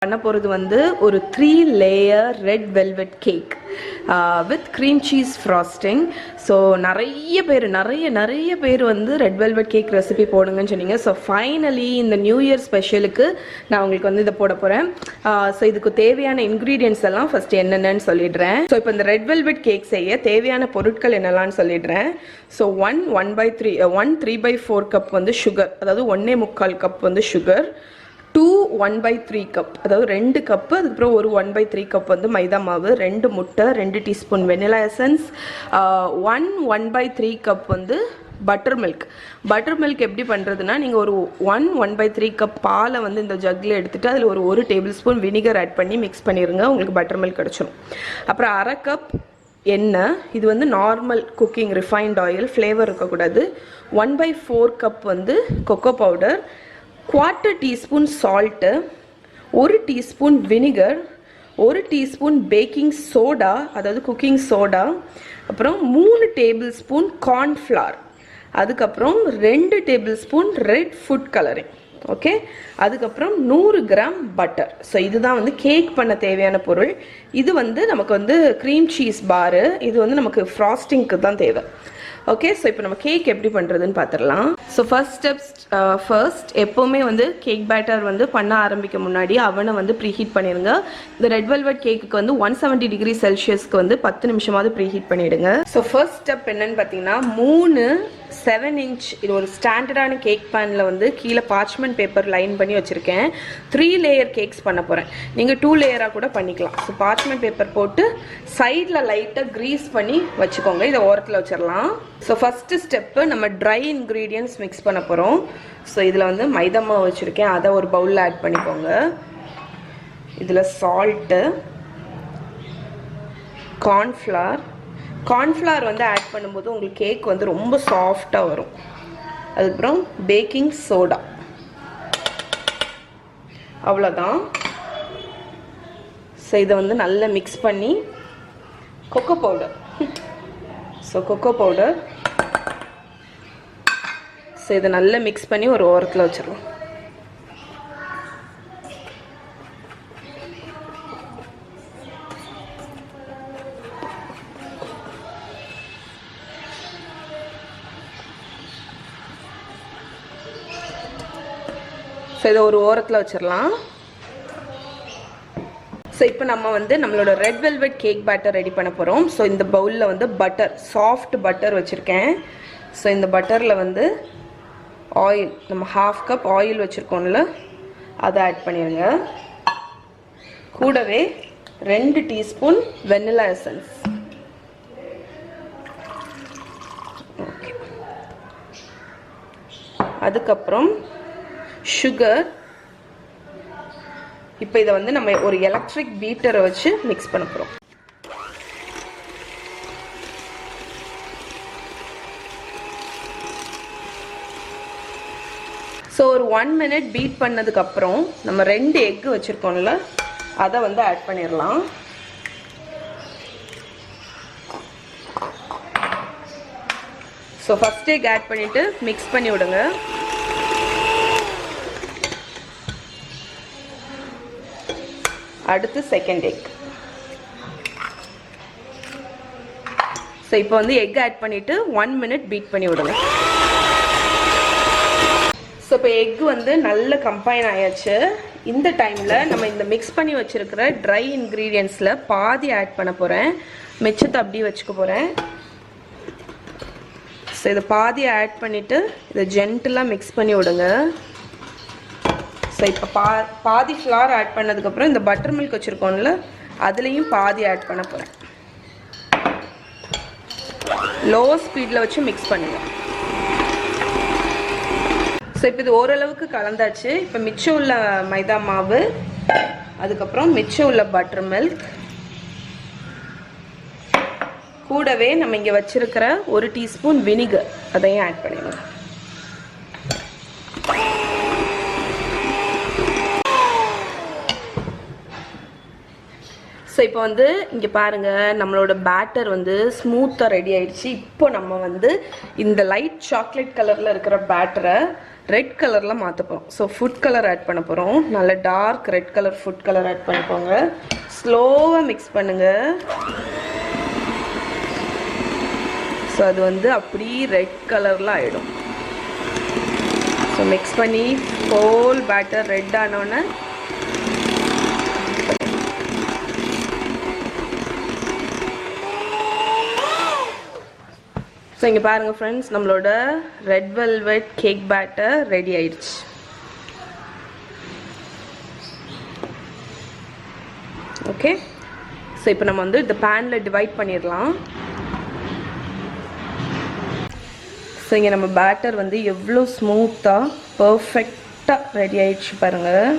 பண்ண போகிறது வந்து ஒரு 3 layer red velvet cake with cream cheese frosting. So நிறைய பேர் வந்து ரெட் வெல்வெட் கேக் ரெசிபி போடுங்கன்னு சொன்னீங்க. ஸோ ஃபைனலி இந்த நியூ இயர் ஸ்பெஷலுக்கு நான் உங்களுக்கு வந்து இதை போட போகிறேன். ஸோ இதுக்கு தேவையான இன்க்ரீடியன்ஸ் எல்லாம் ஃபஸ்ட் என்னென்னு சொல்லிடுறேன். ஸோ இப்போ இந்த ரெட் வெல்வெட் கேக் செய்ய தேவையான பொருட்கள் என்னெல்லாம்னு சொல்லிடுறேன். ஸோ 3/4 கப் வந்து சுகர், அதாவது 1.25 கப் வந்து சுகர், 2 1/3 கப், அதாவது 2 கப்பு, அதுக்கப்புறம் ஒரு 1/3 கப் வந்து மைதா மாவு, 2 முட்டை, 2 டீஸ்பூன் வெனிலா எசன்ஸ், 1/3 கப் வந்து பட்டர் மில்க் எப்படி பண்ணுறதுன்னா, நீங்கள் ஒரு 1/3 கப் பாலை வந்து இந்த ஜக்கில் எடுத்துகிட்டு அதில் ஒரு டேபிள் ஸ்பூன் வினிகர் ஆட் பண்ணி மிக்ஸ் பண்ணிடுங்க, உங்களுக்கு பட்டர் மில்க் கிடச்சிடும். அப்புறம் 1/2 கப் எண்ணெய், இது வந்து normal cooking refined oil, flavour இருக்கக்கூடாது. 1/4 கப் வந்து cocoa powder, 1/4 teaspoon salt, 1 teaspoon vinegar, 1 teaspoon baking soda, அதாவது குக்கிங் சோடா, அப்புறம் 3 டேபிள் ஸ்பூன் கார்ன்ஃப்ளவர், அதுக்கப்புறம் 2 table spoon red food colouring. Okay, அதுக்கப்புறம் 100 கிராம் பட்டர். ஸோ இதுதான் வந்து கேக் பண்ண தேவையான பொருள். இது வந்து நமக்கு வந்து க்ரீம் சீஸ் பாரு, இது வந்து நமக்கு ஃப்ராஸ்டிங்க்கு தான் தேவை. ஓகே, ஸோ இப்போ நம்ம கேக் எப்படி பண்ணுறதுன்னு பார்த்துடலாம். ஸோ ஃபர்ஸ்ட் எப்போவுமே வந்து கேக் பேட்டர் வந்து பண்ண ஆரம்பிக்க முன்னாடி அவனை வந்து ப்ரீஹீட் பண்ணிடுங்க. இந்த ரெட் வெல்வெட் கேக்குக்கு வந்து 170 டிகிரி செல்சியஸ்க்கு வந்து 10 நிமிஷமாவது ப்ரீஹீட் பண்ணிவிடுங்க. ஸோ ஃபர்ஸ்ட் ஸ்டெப் என்னன்னு பார்த்தீங்கன்னா, 3 7 இன்ச் இது ஒரு ஸ்டாண்டர்டான கேக் பேனில் வந்து கீழே பார்ச்மெண்ட் பேப்பர் லைன் பண்ணி வச்சுருக்கேன். 3 லேயர் கேக்ஸ் பண்ண போகிறேன். நீங்கள் 2 லேயராக கூட பண்ணிக்கலாம். ஸோ பார்ச்மெண்ட் பேப்பர் போட்டு சைடில் லைட்டாக க்ரீஸ் பண்ணி வச்சுக்கோங்க. இதை ஓரத்தில் வச்சிடலாம். ஸோ ஃபஸ்ட்டு ஸ்டெப்பு நம்ம ட்ரை இன்க்ரீடியன்ட்ஸ் மிக்ஸ் பண்ண போகிறோம். ஸோ இதில் வந்து மைதா மாவு வச்சுருக்கேன், அதை ஒரு பவுலில் ஆட் பண்ணிக்கோங்க. இதில் சால்ட்டு, கார்ன்ஃப்ளவர் வந்து ஆட் பண்ணும்போது உங்களுக்கு கேக் வந்து ரொம்ப சாஃப்டாக வரும். அதுக்கப்புறம் பேக்கிங் சோடா, அவ்வளோதான். ஸோ இதை வந்து நல்லா மிக்ஸ் பண்ணி கொக்கோ பவுடர், ஸோ இதை நல்லா மிக்ஸ் பண்ணி ஒரு ஓரத்தில் வச்சிடலாம். ஸோ இதை ஒரு ஓரத்தில் வச்சிடலாம். ஸோ இப்போ நம்ம வந்து நம்மளோட red velvet cake batter ready பண்ண போகிறோம். ஸோ இந்த பவுலில் வந்து பட்டர், சாஃப்ட் பட்டர் வச்சுருக்கேன். ஸோ இந்த பட்டரில் வந்து ஆயில், நம்ம 1/2 கப் ஆயில் வச்சுருக்கோம்ல, அதை ஆட் பண்ணிடுங்க. கூடவே 2 டீஸ்பூன் வெனிலா எசன்ஸ். ஓகே, அதுக்கப்புறம் சுகர். இப்போ இதை வந்து நம்ம ஒரு எலக்ட்ரிக் பீட்டரை வச்சு மிக்ஸ் பண்ண போகிறோம். ஸோ ஒரு 1 மினிட் பீட் பண்ணதுக்கப்புறம் நம்ம 2 எக்கு வச்சுருக்கோம்ல, அதை வந்து ஆட் பண்ணிடலாம். ஸோ ஃபஸ்ட் எக் ஆட் பண்ணிவிட்டு மிக்ஸ் பண்ணி விடுங்க. அடுத்து செகண்ட் எக். ஸோ இப்போ வந்து எக் ஆட் பண்ணிவிட்டு 1 மினிட் பீட் பண்ணி விடுங்க. ஸோ இப்போ எக் வந்து நல்ல கம்பைன் ஆயாச்சு. இந்த டைமில் நம்ம இந்த மிக்ஸ் பண்ணி வச்சுருக்கிற ட்ரை இன்க்ரீடியன்ஸில் பாதி ஆட் பண்ண போகிறேன், மிச்சத்தை அப்படியே வச்சுக்க போகிறேன். ஸோ இதை பாதி ஆட் பண்ணிவிட்டு இதை ஜென்டிலாக மிக்ஸ் பண்ணி விடுங்க. ஸோ இப்போ பாதி ஃப்ளார் ஆட் பண்ணதுக்கப்புறம் இந்த பட்டர் மில்க் வச்சுருக்கோம்ல, அதுலேயும் பாதி ஆட் பண்ண போகிறேன். லோ ஸ்பீடில் வச்சு மிக்ஸ் பண்ணுங்கள். ஸோ இப்போ இது ஓரளவுக்கு கலந்தாச்சு. இப்போ மிச்சம் உள்ள மைதா மாவு, அதுக்கப்புறம் மிச்சம் உள்ள பட்டர் மில்க், கூடவே நம்ம இங்கே வச்சுருக்கிற 1 டீஸ்பூன் வினிகர், அதையும் ஆட் பண்ணிடுங்க. ஸோ இப்போ வந்து இங்கே பாருங்கள், நம்மளோட பேட்டர் வந்து ஸ்மூத்தாக ரெடி ஆயிடுச்சு. இப்போ நம்ம வந்து இந்த லைட் சாக்லேட் கலரில் இருக்கிற பேட்டரை ரெட் கலரில் மாற்ற போகிறோம். ஸோ ஃபுட் கலர் ஆட் பண்ண போகிறோம். நல்ல dark red colour food colour add பண்ணிக்கோங்க. ஸ்லோவாக மிக்ஸ் பண்ணுங்கள். ஸோ அது வந்து அப்படி ரெட் கலரில் ஆகிடும். ஸோ மிக்ஸ் பண்ணி ஹோல் பேட்டர் ரெட் ஆனோடனே ஸோ இங்கே பாருங்கள் ஃப்ரெண்ட்ஸ், நம்மளோட red velvet cake batter ready ஆயிடுச்சு. ஓகே, ஸோ இப்போ நம்ம வந்து இந்த பேனில் டிவைட் பண்ணிடலாம். ஸோ இங்கே நம்ம பேட்டர் வந்து எவ்வளோ ஸ்மூத்தாக பர்ஃபெக்டாக ரெடி ஆயிடுச்சு பாருங்கள்.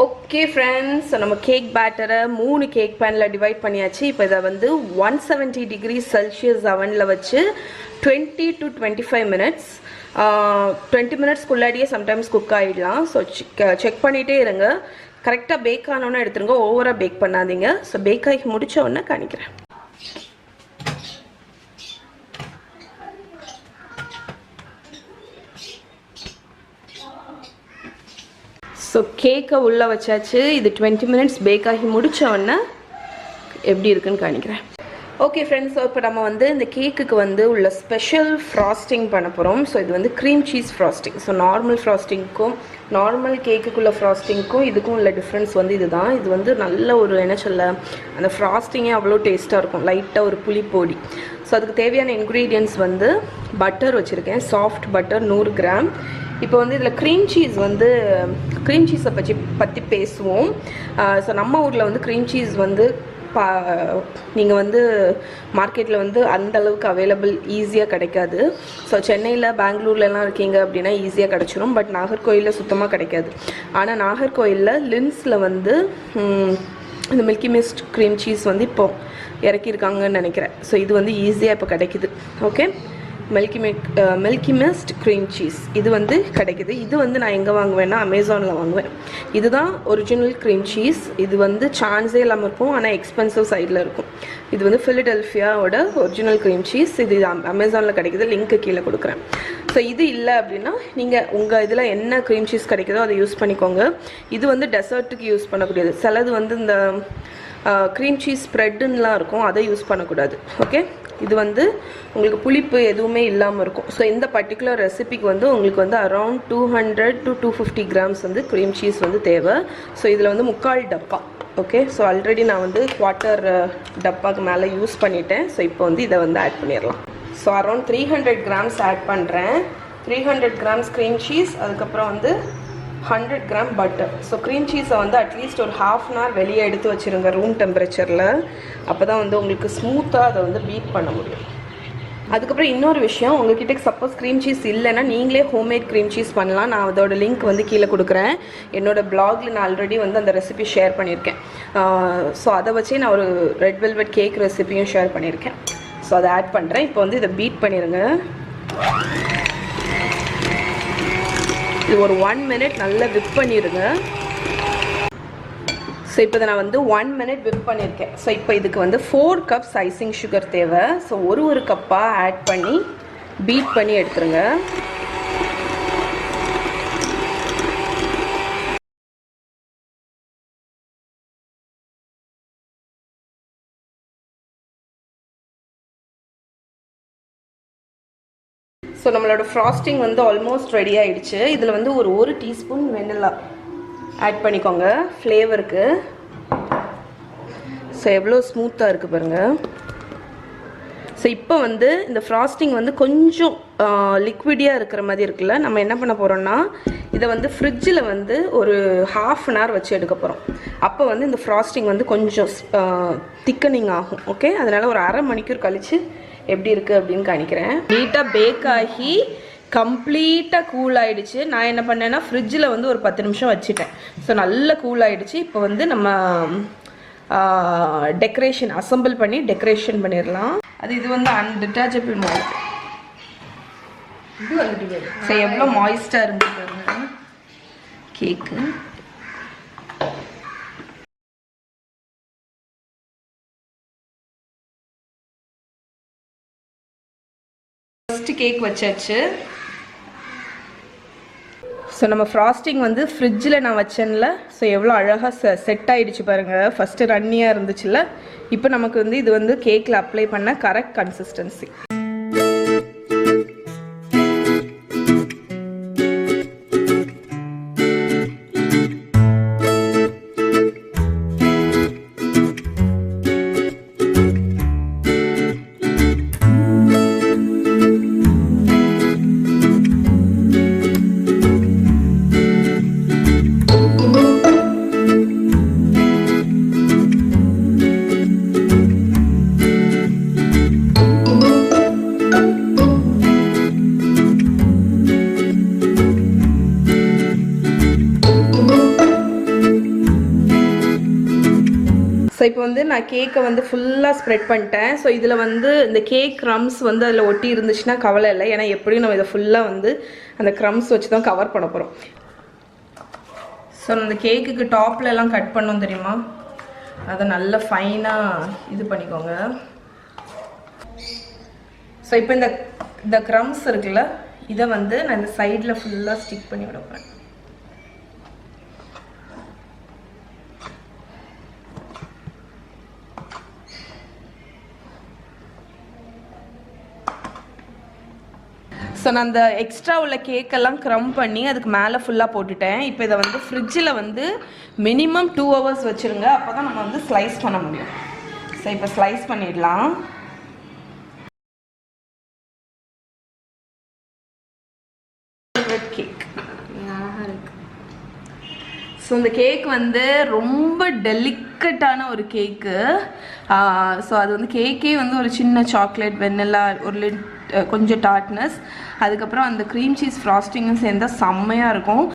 ஓகே ஃப்ரெண்ட்ஸ், நம்ம கேக் பேட்டரை 3 கேக் பேனில் டிவைட் பண்ணியாச்சு. இப்போ இதை வந்து 170 டிகிரி செல்சியஸ் அவனில் வச்சு 20 to 25 மினிட்ஸ் 20 மினிட்ஸ்க்குள்ளாடியே சம்டைம்ஸ் குக் ஆகிடலாம். ஸோ செக் பண்ணிகிட்டே இருங்க. கரெக்டாக பேக் ஆனோன்னு எடுத்துருங்க, ஓவராக பேக் பண்ணாதீங்க. ஸோ பேக் ஆகி முடித்த உடனே காணிக்கிறேன். ஸோ கேக்கை உள்ளே வச்சாச்சு. இது 20 மினிட்ஸ் பேக் ஆகி முடித்த உடனே எப்படி இருக்குன்னு காணிக்கிறேன். ஓகே ஃப்ரெண்ட்ஸ், ஸோ இப்போ நம்ம வந்து இந்த கேக்குக்கு வந்து உள்ள ஸ்பெஷல் ஃப்ராஸ்டிங் பண்ண போகிறோம். ஸோ இது வந்து cream cheese frosting. So normal ஃப்ராஸ்டிங்க்கும் நார்மல் கேக்குக்குள்ள ஃப்ராஸ்டிங்க்கும் இதுக்கும் உள்ள டிஃப்ரென்ஸ் வந்து இதுதான். இது வந்து நல்ல ஒரு என்ன சொல்ல, அந்த ஃப்ராஸ்டிங்கே அவ்வளோ டேஸ்ட்டாக இருக்கும். லைட்டாக ஒரு புளிப்பொடி. ஸோ அதுக்கு தேவையான இன்க்ரீடியன்ட்ஸ் வந்து பட்டர் வச்சுருக்கேன், சாஃப்ட் பட்டர் 100 கிராம். இப்போ வந்து இதில் க்ரீம் சீஸை பற்றி பேசுவோம். ஸோ நம்ம ஊரில் வந்து க்ரீம் சீஸ் வந்து நீங்கள் வந்து மார்க்கெட்டில் வந்து அந்தளவுக்கு அவைலபிள் ஈஸியாக கிடைக்காது. ஸோ சென்னையில் பெங்களூர்லலாம் இருக்கீங்க அப்படின்னா ஈஸியாக கிடச்சிரும். பட் நாகர்கோயிலில் சுத்தமாக கிடைக்காது. ஆனால் நாகர்கோயிலில் லின்ஸில் வந்து இந்த மில்கி மிஸ்ட் க்ரீம் சீஸ் வந்து இப்போ இறக்கியிருக்காங்கன்னு நினைக்கிறேன். ஸோ இது வந்து ஈஸியாக இப்போ கிடைக்குது. Okay, Milky Mist cream cheese இது வந்து கிடைக்குது. இது வந்து நான் எங்கே வாங்குவேன்னா அமேசானில் வாங்குவேன். இதுதான் ஒரிஜினல் க்ரீம் சீஸ். இது வந்து சான்ஸே இல்லாமல் இருக்கும், ஆனால் எக்ஸ்பென்சிவ் சைடில் இருக்கும். இது வந்து ஃபிலடெல்ஃபியாவோட ஒரிஜினல் க்ரீம் சீஸ். இது அமேசானில் கிடைக்குது, லிங்க்கு கீழே கொடுக்குறேன். ஸோ இது இல்லை அப்படின்னா நீங்கள் உங்கள் இதில் என்ன க்ரீம் சீஸ் கிடைக்குதோ அதை யூஸ் பண்ணிக்கோங்க. இது வந்து டெசர்ட்டுக்கு யூஸ் பண்ணக்கூடியது. சிலது வந்து இந்த க்ரீம் சீஸ் ஸ்ப்ரெட்டுன்னெலாம் இருக்கும், அதை யூஸ் பண்ணக்கூடாது. ஓகே, இது வந்து உங்களுக்கு புளிப்பு எதுவுமே இல்லாமல் இருக்கும். ஸோ இந்த பர்டிகுலர் ரெசிபிக்கு வந்து உங்களுக்கு வந்து அரௌண்ட் 200 to 250 கிராம்ஸ் வந்து க்ரீம் சீஸ் வந்து தேவை. ஸோ இதில் வந்து 3/4 டப்பா. ஓகே, ஸோ ஆல்ரெடி நான் வந்து 1/4 டப்பாக்கு மேலே யூஸ் பண்ணிட்டேன். ஸோ இப்போ வந்து இதை வந்து ஆட் பண்ணிடலாம். ஸோ அரௌண்ட் 300 கிராம்ஸ் ஆட் பண்ணுறேன். 300 கிராம்ஸ் க்ரீம் சீஸ், அதுக்கப்புறம் வந்து 100 கிராம் பட்டர். ஸோ க்ரீம் சீஸை வந்து அட்லீஸ்ட் ஒரு 1/2 hour வெளியே எடுத்து வச்சுருங்க ரூம் டெம்பரேச்சரில். அப்போ தான் வந்து உங்களுக்கு ஸ்மூத்தாக அதை வந்து பீட் பண்ண முடியும். அதுக்கப்புறம் இன்னொரு விஷயம், உங்ககிட்ட சப்போஸ் க்ரீம் சீஸ் இல்லைன்னா நீங்களே ஹோம்மேட் க்ரீம் சீஸ் பண்ணலாம். நான் அதோட லிங்க் வந்து கீழே கொடுக்குறேன். என்னோடய பிளாகில் நான் ஆல்ரெடி வந்து அந்த ரெசிபி ஷேர் பண்ணியிருக்கேன். ஸோ அதை வச்சே நான் ஒரு ரெட் வெல்வெட் கேக் ரெசிபியும் ஷேர் பண்ணியிருக்கேன். ஸோ அதை ஆட் பண்ணுறேன். இப்போ வந்து இதை பீட் பண்ணிடுங்க. இது ஒரு 1 minute நல்லா விப் பண்ணிடுங்க. ஸோ இப்போ நான் வந்து 1 minute விப் பண்ணியிருக்கேன். ஸோ இப்போ இதுக்கு வந்து 4 cups ஐசிங் சுகர் தேவை. ஸோ ஒரு கப்பாக ஆட் பண்ணி பீட் பண்ணி எடுத்துருங்க. ஸோ நம்மளோட ஃப்ராஸ்டிங் வந்து ஆல்மோஸ்ட் ரெடி ஆகிடுச்சு. இதில் வந்து ஒரு டீஸ்பூன் வெனிலா ஆட் பண்ணிக்கோங்க ஃப்ளேவருக்கு. ஸோ எவ்வளோ ஸ்மூத்தாக இருக்குது பாருங்கள். ஸோ இப்போ வந்து இந்த ஃப்ராஸ்டிங் வந்து கொஞ்சம் லிக்விடியாக இருக்கிற மாதிரி இருக்குல்ல, நம்ம என்ன பண்ண போகிறோம்னா இதை வந்து ஃப்ரிட்ஜில் வந்து ஒரு 1/2 hour வச்சு எடுக்க போகிறோம். அப்போ வந்து இந்த ஃப்ராஸ்டிங் வந்து கொஞ்சம் திக்கனிங் ஆகும். ஓகே, அதனால் ஒரு 1/2 மணிக்கூர் கழித்து எப்படி இருக்குது அப்படின்னு காணிக்கிறேன். நீட்டாக பேக் ஆகி கம்ப்ளீட்டாக கூல் ஆகிடுச்சு. நான் என்ன பண்ணேன்னா ஃப்ரிட்ஜில் வந்து ஒரு 10 நிமிஷம் வச்சுட்டேன். ஸோ நல்லா கூல் ஆகிடுச்சு. இப்போ வந்து நம்ம டெக்கரேஷன் அசம்பிள் பண்ணி டெக்கரேஷன் பண்ணிடலாம். இது வந்து அன்டிட்டாச்சபிள் மோல்ட். ஸோ எவ்வளோ மாய்ஸ்டாக இருந்துச்சு கேக்கு. ஃபஸ்ட்டு கேக் வச்சாச்சு. ஸோ நம்ம ஃப்ராஸ்டிங் வந்து ஃப்ரிட்ஜில் நான் வச்சேன்ல, ஸோ எவ்வளோ அழகாக செட் ஆகிடுச்சு பாருங்கள். ஃபஸ்ட்டு ரன்னியாக இருந்துச்சுல்ல, இப்போ நமக்கு வந்து இது வந்து கேக்கில் அப்ளை பண்ண கரெக்ட் கன்சிஸ்டன்சி. ஸோ இப்போ வந்து நான் கேக்கை வந்து ஃபுல்லாக ஸ்ப்ரெட் பண்ணிட்டேன். ஸோ இதில் வந்து இந்த கேக் க்ரம்ஸ் வந்து அதில் ஒட்டி இருந்துச்சுன்னா கவலை இல்லை, ஏன்னா எப்படியும் நம்ம இதை ஃபுல்லாக வந்து அந்த க்ரம்ஸ் வச்சு தான் கவர் பண்ண போகிறோம். ஸோ அந்த கேக்குக்கு டாப்பில் எல்லாம் கட் பண்ணோம் தெரியுமா, அதை நல்லா ஃபைனாக இது பண்ணிக்கோங்க. ஸோ இப்போ இந்த க்ரம்ஸ் இருக்குல்ல, இதை வந்து நான் இந்த சைடில் ஃபுல்லாக ஸ்டிக் பண்ணி விட போகிறேன். ஸோ நான் அந்த எக்ஸ்ட்ரா உள்ள கேக்கெல்லாம் க்ரம் பண்ணி அதுக்கு மேலே ஃபுல்லாக போட்டுட்டேன். இப்போ இதை வந்து ஃப்ரிட்ஜில் வந்து மினிமம் 2 hours வச்சுருங்க, அப்போ தான் நம்ம வந்து ஸ்லைஸ் பண்ண முடியும். ஸோ இப்போ ஸ்லைஸ் பண்ணிடலாம். கேக் அழகாக இருக்கு. ஸோ இந்த கேக் வந்து ரொம்ப டெலிக்கட்டான ஒரு கேக்கு. ஸோ அது வந்து கேக்கே வந்து ஒரு சின்ன சாக்லேட், வெண்ணிலா, ஒரு கொஞ்சம் டார்ட்னஸ், அதுக்கப்புறம் அந்த க்ரீம் சீஸ் ஃப்ராஸ்டிங்கும் சேர்ந்தால் செம்மையாக இருக்கும்.